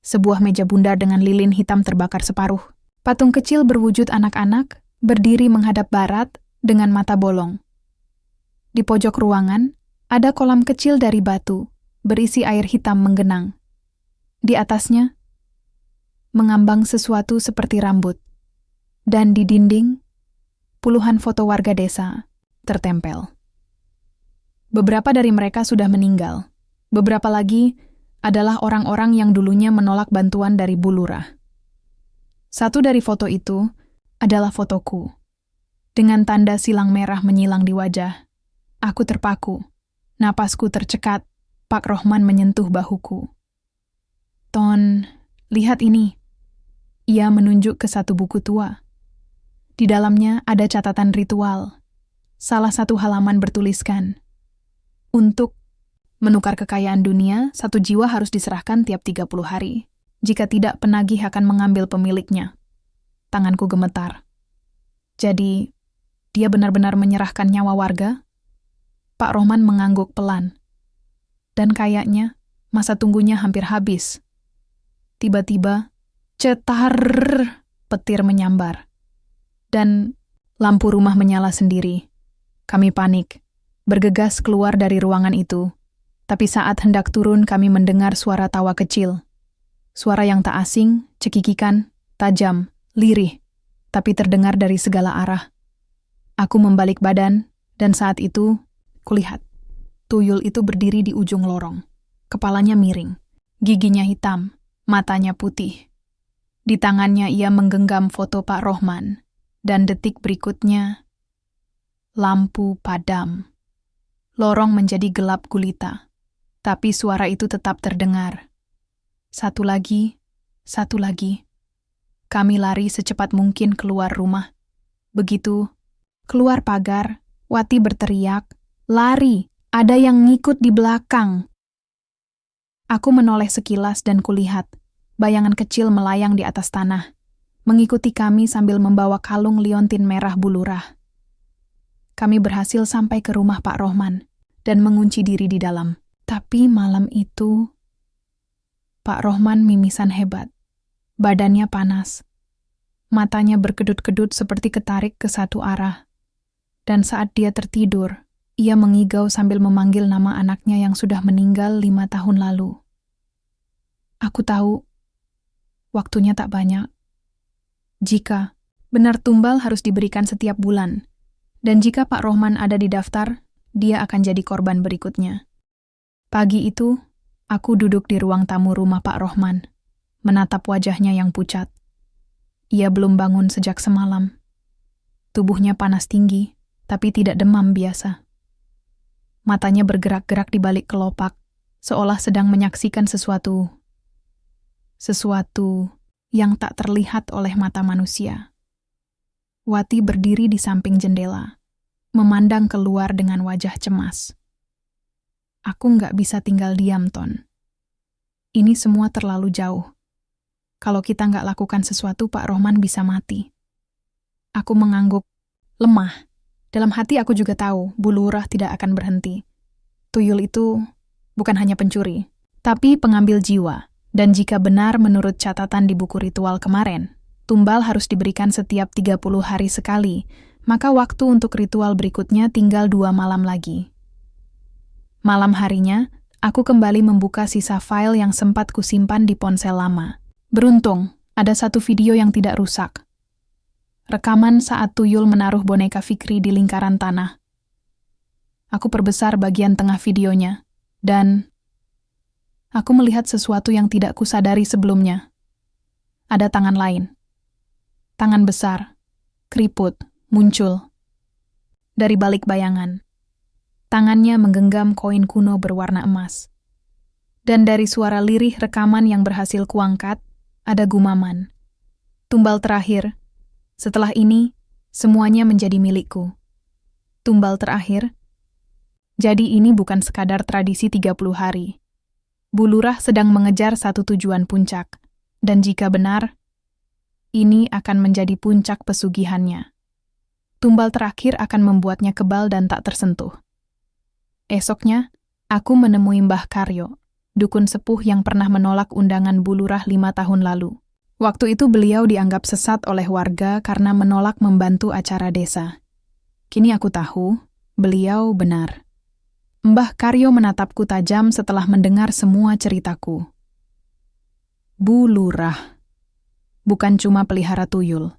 sebuah meja bundar dengan lilin hitam terbakar separuh. Patung kecil berwujud anak-anak berdiri menghadap barat dengan mata bolong. Di pojok ruangan, ada kolam kecil dari batu, berisi air hitam menggenang. Di atasnya, mengambang sesuatu seperti rambut. Dan di dinding, puluhan foto warga desa tertempel. Beberapa dari mereka sudah meninggal. Beberapa lagi adalah orang-orang yang dulunya menolak bantuan dari Bu Lurah. Satu dari foto itu adalah fotoku. Dengan tanda silang merah menyilang di wajah, aku terpaku. Napasku tercekat. Pak Rohman menyentuh bahuku. Ton, lihat ini. Ia menunjuk ke satu buku tua. Di dalamnya ada catatan ritual. Salah satu halaman bertuliskan, untuk menukar kekayaan dunia, 1 jiwa harus diserahkan tiap 30 hari. Jika tidak, penagih akan mengambil pemiliknya. Tanganku gemetar. Jadi, dia benar-benar menyerahkan nyawa warga? Pak Rohman mengangguk pelan. Dan kayaknya, masa tunggunya hampir habis. Tiba-tiba, cetar, petir menyambar. Dan lampu rumah menyala sendiri. Kami panik, bergegas keluar dari ruangan itu. Tapi saat hendak turun kami mendengar suara tawa kecil. Suara yang tak asing, cekikikan, tajam, lirih, tapi terdengar dari segala arah. Aku membalik badan, dan saat itu, kulihat. Tuyul itu berdiri di ujung lorong. Kepalanya miring, giginya hitam, matanya putih. Di tangannya ia menggenggam foto Pak Rohman. Dan detik berikutnya, lampu padam. Lorong menjadi gelap gulita, tapi suara itu tetap terdengar. Satu lagi. Kami lari secepat mungkin keluar rumah. Begitu, keluar pagar, Wati berteriak, "Lari, ada yang ngikut di belakang." Aku menoleh sekilas dan kulihat, bayangan kecil melayang di atas tanah. Mengikuti kami sambil membawa kalung liontin merah Bu Lurah. Kami berhasil sampai ke rumah Pak Rohman dan mengunci diri di dalam. Tapi malam itu, Pak Rohman mimisan hebat. Badannya panas. Matanya berkedut-kedut seperti ketarik ke satu arah. Dan saat dia tertidur, ia mengigau sambil memanggil nama anaknya yang sudah meninggal 5 tahun lalu. Aku tahu, waktunya tak banyak. Jika benar tumbal harus diberikan setiap bulan, dan jika Pak Rohman ada di daftar, dia akan jadi korban berikutnya. Pagi itu, aku duduk di ruang tamu rumah Pak Rohman, menatap wajahnya yang pucat. Ia belum bangun sejak semalam. Tubuhnya panas tinggi, tapi tidak demam biasa. Matanya bergerak-gerak di balik kelopak, seolah sedang menyaksikan sesuatu yang tak terlihat oleh mata manusia. Wati berdiri di samping jendela. memandang keluar dengan wajah cemas. Aku nggak bisa tinggal diam, Ton. Ini semua terlalu jauh. Kalau kita nggak lakukan sesuatu, Pak Rohman bisa mati. Aku mengangguk, lemah. Dalam hati aku juga tahu, Bu Lurah tidak akan berhenti. Tuyul itu bukan hanya pencuri, tapi pengambil jiwa. Dan jika benar menurut catatan di buku ritual kemarin, tumbal harus diberikan setiap 30 hari sekali, maka waktu untuk ritual berikutnya tinggal 2 malam lagi. Malam harinya, aku kembali membuka sisa file yang sempat kusimpan di ponsel lama. Beruntung, ada satu video yang tidak rusak. Rekaman saat Tuyul menaruh boneka Fikri di lingkaran tanah. Aku perbesar bagian tengah videonya, dan aku melihat sesuatu yang tidak kusadari sebelumnya. Ada tangan lain. Tangan besar, keriput, muncul. Dari balik bayangan. Tangannya menggenggam koin kuno berwarna emas. Dan dari suara lirih rekaman yang berhasil kuangkat, ada gumaman. Tumbal terakhir. Setelah ini, semuanya menjadi milikku. Tumbal terakhir. Jadi ini bukan sekadar tradisi 30 hari. Bu Lurah sedang mengejar satu tujuan puncak, dan jika benar, ini akan menjadi puncak pesugihannya. Tumbal terakhir akan membuatnya kebal dan tak tersentuh. Esoknya, aku menemui Mbah Karyo, dukun sepuh yang pernah menolak undangan Bu Lurah 5 tahun lalu. Waktu itu beliau dianggap sesat oleh warga karena menolak membantu acara desa. Kini aku tahu, beliau benar. Mbah Karyo menatapku tajam setelah mendengar semua ceritaku. Bu Lurah bukan cuma pelihara tuyul,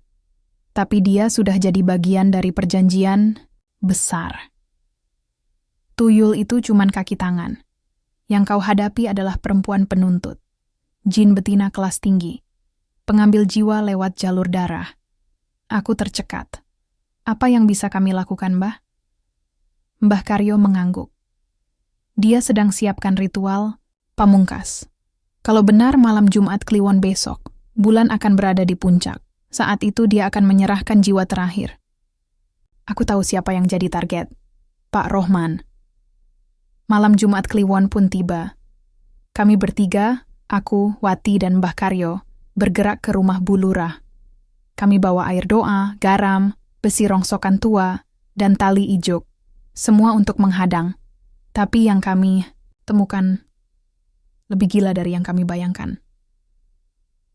tapi dia sudah jadi bagian dari perjanjian besar. Tuyul itu cuman kaki tangan. Yang kau hadapi adalah perempuan penuntut, jin betina kelas tinggi, pengambil jiwa lewat jalur darah. Aku tercekat. Apa yang bisa kami lakukan, Mbah? Mbah Karyo mengangguk. Dia sedang siapkan ritual pamungkas. Kalau benar malam Jumat Kliwon besok, bulan akan berada di puncak. Saat itu dia akan menyerahkan jiwa terakhir. Aku tahu siapa yang jadi target. Pak Rohman. Malam Jumat Kliwon pun tiba. Kami bertiga, aku, Wati, dan Mbah Karyo, bergerak ke rumah Bu Lurah. Kami bawa air doa, garam, besi rongsokan tua, dan tali ijuk. Semua untuk menghadang. Tapi yang kami temukan lebih gila dari yang kami bayangkan.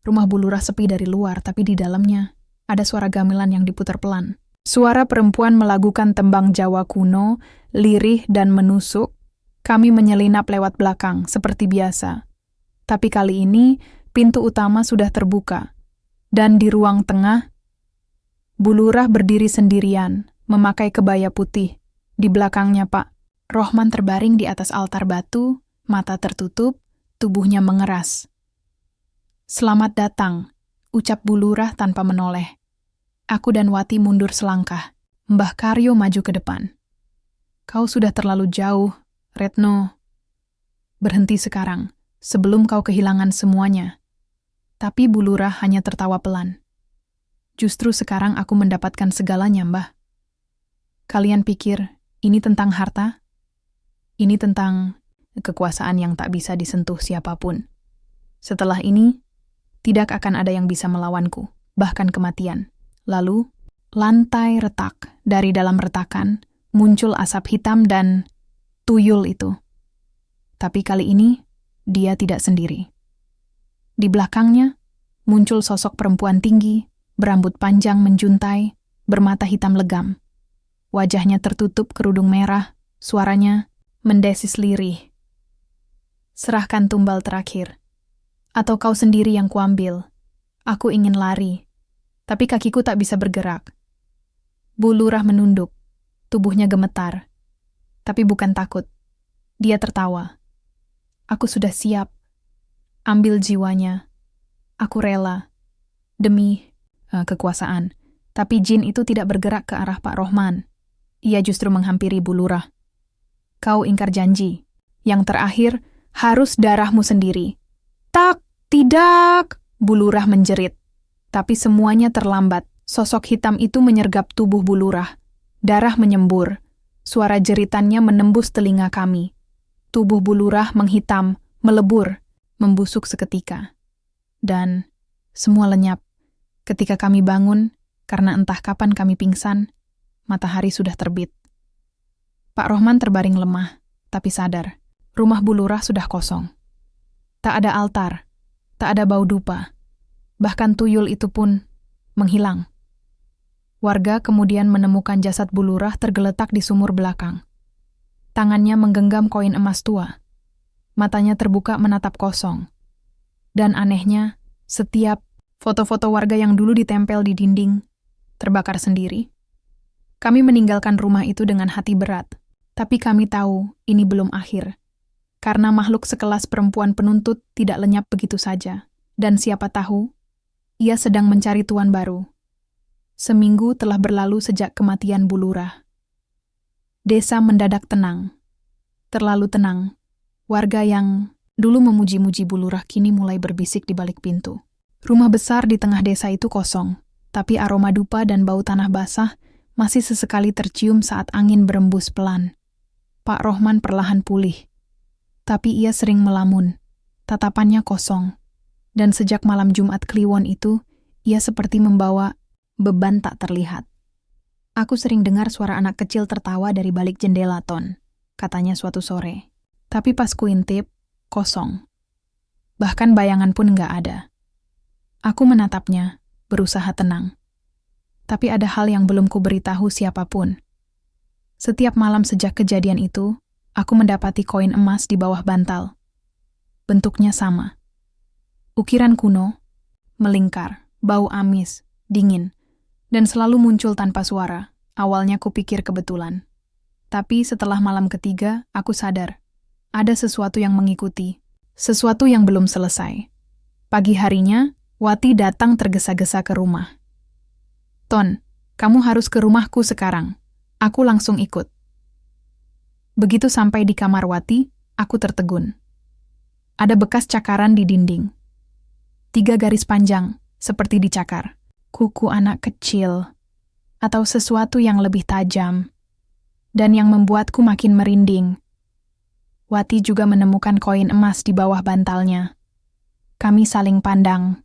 Rumah Bu Lurah sepi dari luar, tapi di dalamnya ada suara gamelan yang diputar pelan. Suara perempuan melakukan tembang Jawa kuno, lirih dan menusuk. Kami menyelinap lewat belakang, seperti biasa. Tapi kali ini, pintu utama sudah terbuka. Dan di ruang tengah, Bu Lurah berdiri sendirian, memakai kebaya putih. Di belakangnya Pak Rohman terbaring di atas altar batu, mata tertutup, tubuhnya mengeras. Selamat datang, ucap Bu Lurah tanpa menoleh. Aku dan Wati mundur selangkah. Mbah Karyo maju ke depan. Kau sudah terlalu jauh, Retno. Berhenti sekarang, sebelum kau kehilangan semuanya. Tapi Bu Lurah hanya tertawa pelan. Justru sekarang aku mendapatkan segalanya, Mbah. Kalian pikir ini tentang harta? Ini tentang kekuasaan yang tak bisa disentuh siapapun. Setelah ini, tidak akan ada yang bisa melawanku, bahkan kematian. Lalu, lantai retak. Dari dalam retakan, muncul asap hitam dan tuyul itu. Tapi kali ini, dia tidak sendiri. Di belakangnya, muncul sosok perempuan tinggi, berambut panjang menjuntai, bermata hitam legam. Wajahnya tertutup kerudung merah, suaranya mendesis lirih. Serahkan tumbal terakhir. Atau kau sendiri yang kuambil. Aku ingin lari, tapi kakiku tak bisa bergerak. Bu Lurah menunduk, tubuhnya gemetar. Tapi bukan takut. Dia tertawa. Aku sudah siap. Ambil jiwanya. Aku rela. Demi kekuasaan. Tapi jin itu tidak bergerak ke arah Pak Rohman. Ia justru menghampiri Bu Lurah. Kau ingkar janji. Yang terakhir, harus darahmu sendiri. Tak, tidak, Bu Lurah menjerit. Tapi semuanya terlambat. Sosok hitam itu menyergap tubuh Bu Lurah. Darah menyembur, suara jeritannya menembus telinga kami. Tubuh Bu Lurah menghitam, melebur, membusuk seketika. Dan semua lenyap. Ketika kami bangun, karena entah kapan kami pingsan, matahari sudah terbit. Pak Rohman terbaring lemah, tapi sadar. Rumah Bu Lurah sudah kosong. Tak ada altar, tak ada bau dupa. Bahkan tuyul itu pun menghilang. Warga kemudian menemukan jasad Bu Lurah tergeletak di sumur belakang. Tangannya menggenggam koin emas tua. Matanya terbuka menatap kosong. Dan anehnya, setiap foto-foto warga yang dulu ditempel di dinding terbakar sendiri. Kami meninggalkan rumah itu dengan hati berat, tapi kami tahu ini belum akhir. Karena makhluk sekelas perempuan penuntut tidak lenyap begitu saja. Dan siapa tahu, ia sedang mencari tuan baru. Seminggu telah berlalu sejak kematian Bu Lurah. Desa mendadak tenang. Terlalu tenang. Warga yang dulu memuji-muji Bu Lurah kini mulai berbisik di balik pintu. Rumah besar di tengah desa itu kosong, tapi aroma dupa dan bau tanah basah masih sesekali tercium saat angin berembus pelan. Pak Rohman perlahan pulih. Tapi ia sering melamun. Tatapannya kosong. Dan sejak malam Jumat Kliwon itu, ia seperti membawa beban tak terlihat. Aku sering dengar suara anak kecil tertawa dari balik jendela, Ton, katanya suatu sore. Tapi pas kuintip, kosong. Bahkan bayangan pun nggak ada. Aku menatapnya, berusaha tenang. Tapi ada hal yang belum kuberitahu siapapun. Setiap malam sejak kejadian itu, aku mendapati koin emas di bawah bantal. Bentuknya sama. Ukiran kuno, melingkar, bau amis, dingin, dan selalu muncul tanpa suara. Awalnya kupikir kebetulan. Tapi setelah malam ketiga, aku sadar. Ada sesuatu yang mengikuti. Sesuatu yang belum selesai. Pagi harinya, Wati datang tergesa-gesa ke rumah. Ton, kamu harus ke rumahku sekarang. Aku langsung ikut. Begitu sampai di kamar Wati, aku tertegun. Ada bekas cakaran di dinding. 3 garis panjang, seperti dicakar. Kuku anak kecil, atau sesuatu yang lebih tajam, dan yang membuatku makin merinding. Wati juga menemukan koin emas di bawah bantalnya. Kami saling pandang.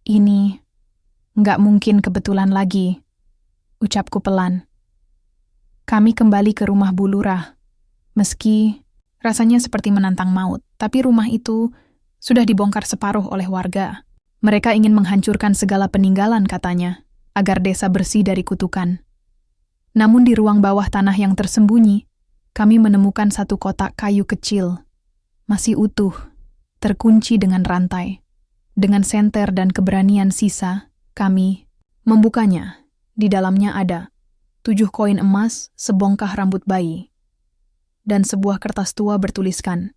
Ini nggak mungkin kebetulan lagi, ucapku pelan. Kami kembali ke rumah Bu Lurah. Meski rasanya seperti menantang maut, tapi rumah itu sudah dibongkar separuh oleh warga. Mereka ingin menghancurkan segala peninggalan, katanya, agar desa bersih dari kutukan. Namun di ruang bawah tanah yang tersembunyi, kami menemukan satu kotak kayu kecil, masih utuh, terkunci dengan rantai. Dengan senter dan keberanian sisa, kami membukanya. Di dalamnya ada 7 koin emas sebongkah rambut bayi. Dan sebuah kertas tua bertuliskan,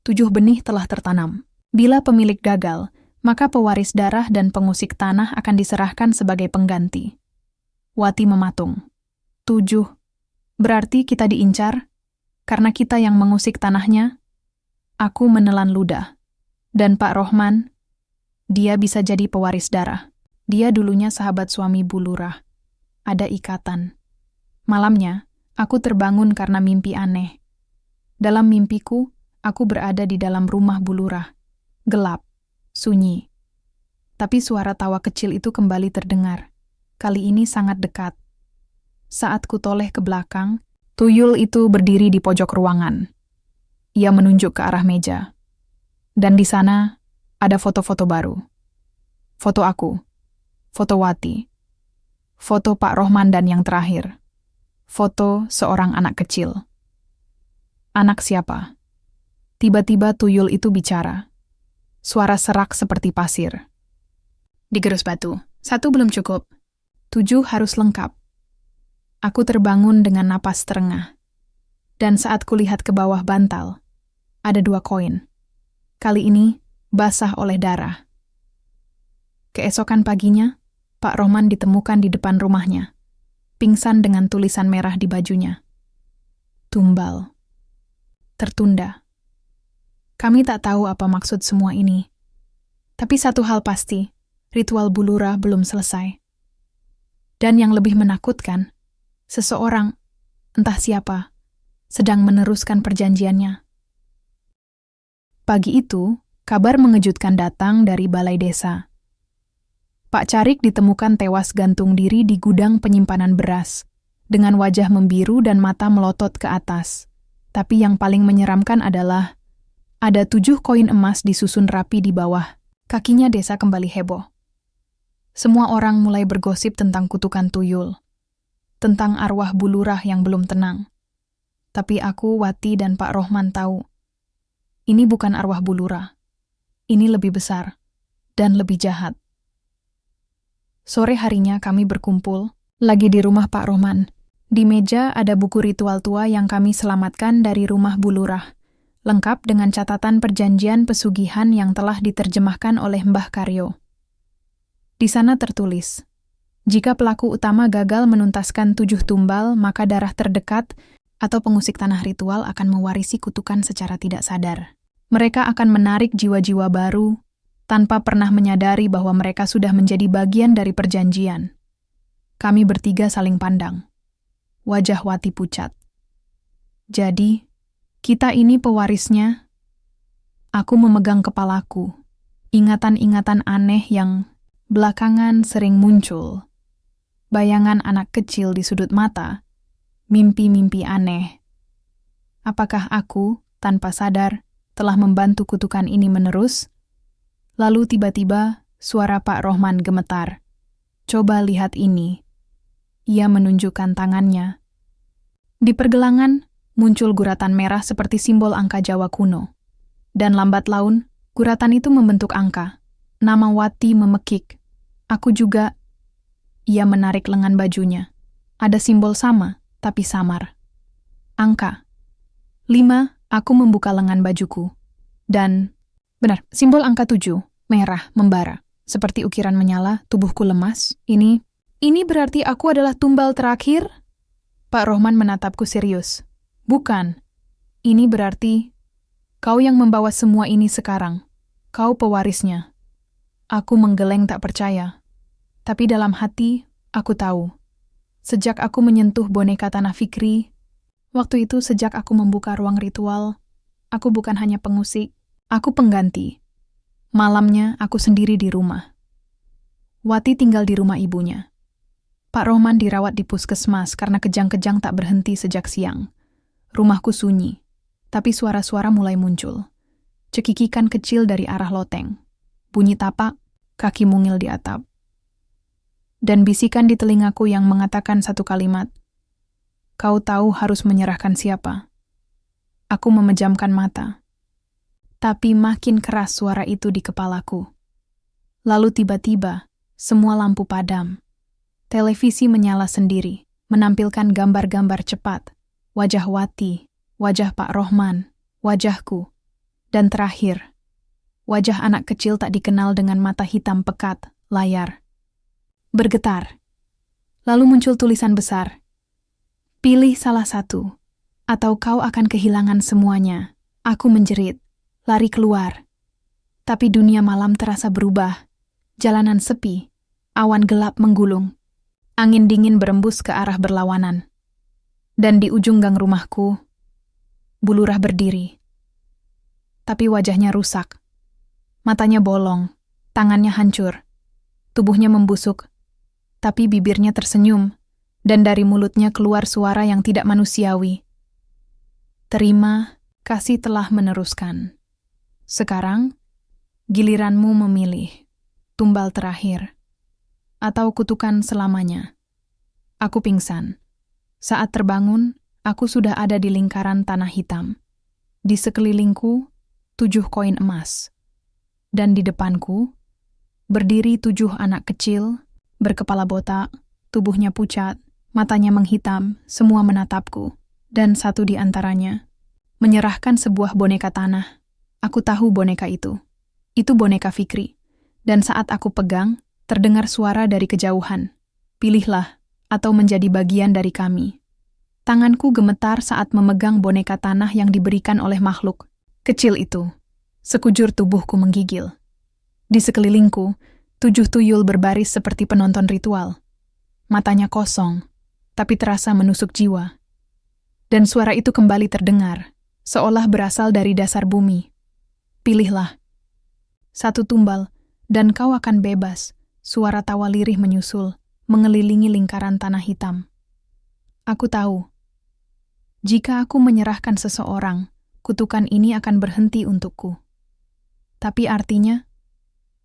7 benih telah tertanam. Bila pemilik gagal, maka pewaris darah dan pengusik tanah akan diserahkan sebagai pengganti. Wati mematung. 7. Berarti kita diincar? Karena kita yang mengusik tanahnya? Aku menelan ludah. Dan Pak Rohman, dia bisa jadi pewaris darah. Dia dulunya sahabat suami Bu Lurah. Ada ikatan. Malamnya, aku terbangun karena mimpi aneh. Dalam mimpiku, aku berada di dalam rumah Bu Lurah. Gelap. Sunyi. Tapi suara tawa kecil itu kembali terdengar. Kali ini sangat dekat. Saat ku toleh ke belakang, tuyul itu berdiri di pojok ruangan. Ia menunjuk ke arah meja. Dan di sana ada foto-foto baru. Foto aku. Foto Wati. Foto Pak Rohman dan yang terakhir. Foto seorang anak kecil. Anak siapa? Tiba-tiba tuyul itu bicara. Suara serak seperti pasir. Digerus batu. 1 belum cukup. 7 harus lengkap. Aku terbangun dengan napas terengah. Dan saat kulihat ke bawah bantal, ada 2 koin. Kali ini basah oleh darah. Keesokan paginya, Pak Rohman ditemukan di depan rumahnya, pingsan dengan tulisan merah di bajunya. Tumbal. Tertunda. Kami tak tahu apa maksud semua ini. Tapi satu hal pasti, ritual Bu Lurah belum selesai. Dan yang lebih menakutkan, Seseorang, entah siapa, sedang meneruskan perjanjiannya. Pagi itu, kabar mengejutkan datang dari balai desa. Pak Carik ditemukan tewas gantung diri di gudang penyimpanan beras, dengan wajah membiru dan mata melotot ke atas. Tapi yang paling menyeramkan adalah, ada 7 koin emas disusun rapi di bawah. Kakinya desa kembali heboh. Semua orang mulai bergosip tentang kutukan tuyul, tentang arwah bulurah yang belum tenang. Tapi aku, Wati, dan Pak Rohman tahu, ini bukan arwah bulurah. Ini lebih besar dan lebih jahat. Sore harinya kami berkumpul, lagi di rumah Pak Rohman. Di meja ada buku ritual tua yang kami selamatkan dari rumah bulurah, lengkap dengan catatan perjanjian pesugihan yang telah diterjemahkan oleh Mbah Karyo. Di sana tertulis, jika pelaku utama gagal menuntaskan 7 tumbal, maka darah terdekat atau pengusik tanah ritual akan mewarisi kutukan secara tidak sadar. Mereka akan menarik jiwa-jiwa baru, tanpa pernah menyadari bahwa mereka sudah menjadi bagian dari perjanjian. Kami bertiga saling pandang. Wajah Wati pucat. Jadi, kita ini pewarisnya. Aku memegang kepalaku. Ingatan-ingatan aneh yang belakangan sering muncul. Bayangan anak kecil di sudut mata. Mimpi-mimpi aneh. Apakah aku, tanpa sadar, telah membantu kutukan ini menerus? Lalu tiba-tiba suara Pak Rohman gemetar. Coba lihat ini. Ia menunjukkan tangannya. Di pergelangan muncul guratan merah seperti simbol angka Jawa kuno. Dan lambat laun, guratan itu membentuk angka. Nama Wati memekik. Aku juga. Ia menarik lengan bajunya. Ada simbol sama, tapi samar. Angka. 5, aku membuka lengan bajuku. Dan, benar, simbol angka 7. Merah, membara. Seperti ukiran menyala, tubuhku lemas. Ini berarti aku adalah tumbal terakhir? Pak Rohman menatapku serius. Bukan. Ini berarti kau yang membawa semua ini sekarang. Kau pewarisnya. Aku menggeleng tak percaya. Tapi dalam hati, aku tahu. Sejak aku menyentuh boneka tanah Fikri, waktu itu sejak aku membuka ruang ritual, aku bukan hanya pengusik, aku pengganti. Malamnya, aku sendiri di rumah. Wati tinggal di rumah ibunya. Pak Rohman dirawat di puskesmas karena kejang-kejang tak berhenti sejak siang. Rumahku sunyi, tapi suara-suara mulai muncul. Cekikikan kecil dari arah loteng. Bunyi tapak, kaki mungil di atap. Dan bisikan di telingaku yang mengatakan satu kalimat. Kau tahu harus menyerahkan siapa. Aku memejamkan mata. Tapi makin keras suara itu di kepalaku. Lalu tiba-tiba, semua lampu padam. Televisi menyala sendiri, menampilkan gambar-gambar cepat. Wajah Wati, wajah Pak Rohman, wajahku. Dan terakhir, wajah anak kecil tak dikenal dengan mata hitam pekat, layar. Bergetar. Lalu muncul tulisan besar. Pilih salah satu, atau kau akan kehilangan semuanya. Aku menjerit. Lari keluar. Tapi dunia malam terasa berubah. Jalanan sepi, awan gelap menggulung. Angin dingin berembus ke arah berlawanan. Dan di ujung gang rumahku, bulurah berdiri. Tapi wajahnya rusak. Matanya bolong, tangannya hancur. Tubuhnya membusuk. Tapi bibirnya tersenyum, dan dari mulutnya keluar suara yang tidak manusiawi. Terima, kasih telah meneruskan. Sekarang, giliranmu memilih, tumbal terakhir, atau kutukan selamanya. Aku pingsan. Saat terbangun, aku sudah ada di lingkaran tanah hitam. Di sekelilingku, 7 koin emas. Dan di depanku, berdiri 7 anak kecil, berkepala botak, tubuhnya pucat, matanya menghitam, semua menatapku. Dan satu di antaranya, menyerahkan sebuah boneka tanah. Aku tahu boneka itu. Itu boneka Fikri. Dan saat aku pegang, terdengar suara dari kejauhan. Pilihlah, atau menjadi bagian dari kami. Tanganku gemetar saat memegang boneka tanah yang diberikan oleh makhluk kecil itu. Sekujur tubuhku menggigil. Di sekelilingku, 7 tuyul berbaris seperti penonton ritual. Matanya kosong, tapi terasa menusuk jiwa. Dan suara itu kembali terdengar, seolah berasal dari dasar bumi. Pilihlah. Satu tumbal, dan kau akan bebas. Suara tawa lirih menyusul, mengelilingi lingkaran tanah hitam. Aku tahu. Jika aku menyerahkan seseorang, kutukan ini akan berhenti untukku. Tapi artinya,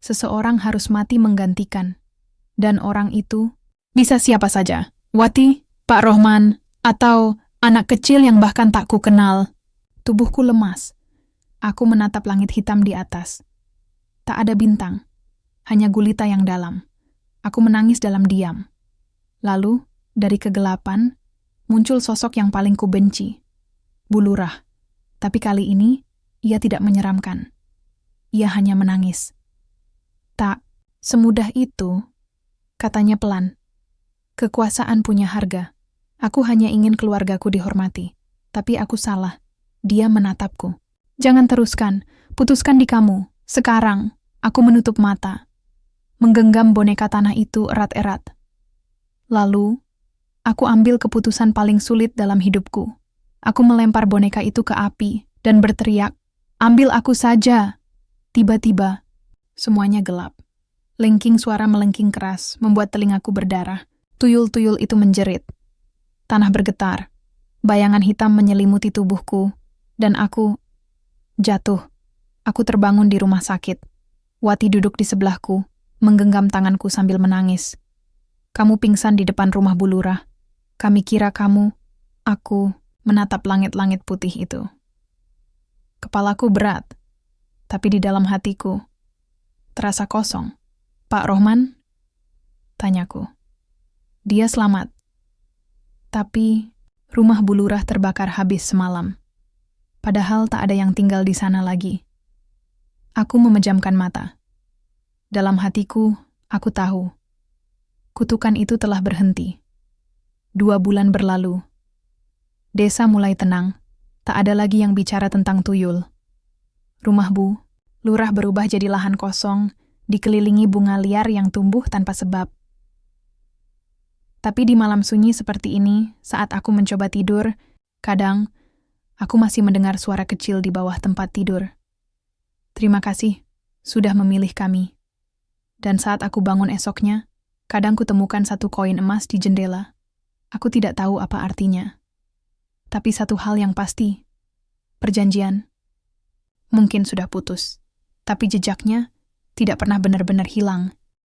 seseorang harus mati menggantikan. Dan orang itu bisa siapa saja. Wati, Pak Rohman, atau anak kecil yang bahkan tak ku kenal. Tubuhku lemas. Aku menatap langit hitam di atas. Tak ada bintang, hanya gulita yang dalam. Aku menangis dalam diam. Lalu, dari kegelapan, muncul sosok yang paling kubenci. Bulurah. Tapi kali ini, ia tidak menyeramkan. Ia hanya menangis. Tak semudah itu, katanya pelan. Kekuasaan punya harga. Aku hanya ingin keluargaku dihormati. Tapi aku salah. Dia menatapku. Jangan teruskan. Putuskan di kamu. Sekarang. Aku menutup mata. Menggenggam boneka tanah itu erat-erat. Lalu, aku ambil keputusan paling sulit dalam hidupku. Aku melempar boneka itu ke api dan berteriak, "Ambil aku saja!" Tiba-tiba, semuanya gelap. Lengking suara melengking keras, membuat telingaku berdarah. Tuyul-tuyul itu menjerit. Tanah bergetar. Bayangan hitam menyelimuti tubuhku, dan aku jatuh. Aku terbangun di rumah sakit. Wati duduk di sebelahku, menggenggam tanganku sambil menangis. Kamu pingsan di depan rumah Bulurah. Kami kira kamu. Aku menatap langit-langit putih itu. Kepalaku berat, tapi di dalam hatiku terasa kosong. Pak Rohman? Tanyaku. Dia selamat. Tapi rumah Bulurah terbakar habis semalam. Padahal tak ada yang tinggal di sana lagi. Aku memejamkan mata. Dalam hatiku, aku tahu. Kutukan itu telah berhenti. 2 bulan berlalu. Desa mulai tenang. Tak ada lagi yang bicara tentang tuyul. Rumah Bu Lurah berubah jadi lahan kosong, dikelilingi bunga liar yang tumbuh tanpa sebab. Tapi di malam sunyi seperti ini, saat aku mencoba tidur, kadang aku masih mendengar suara kecil di bawah tempat tidur. Terima kasih, sudah memilih kami. Dan saat aku bangun esoknya, kadang kutemukan 1 koin emas di jendela. Aku tidak tahu apa artinya. Tapi satu hal yang pasti, perjanjian mungkin sudah putus, tapi jejaknya tidak pernah benar-benar hilang.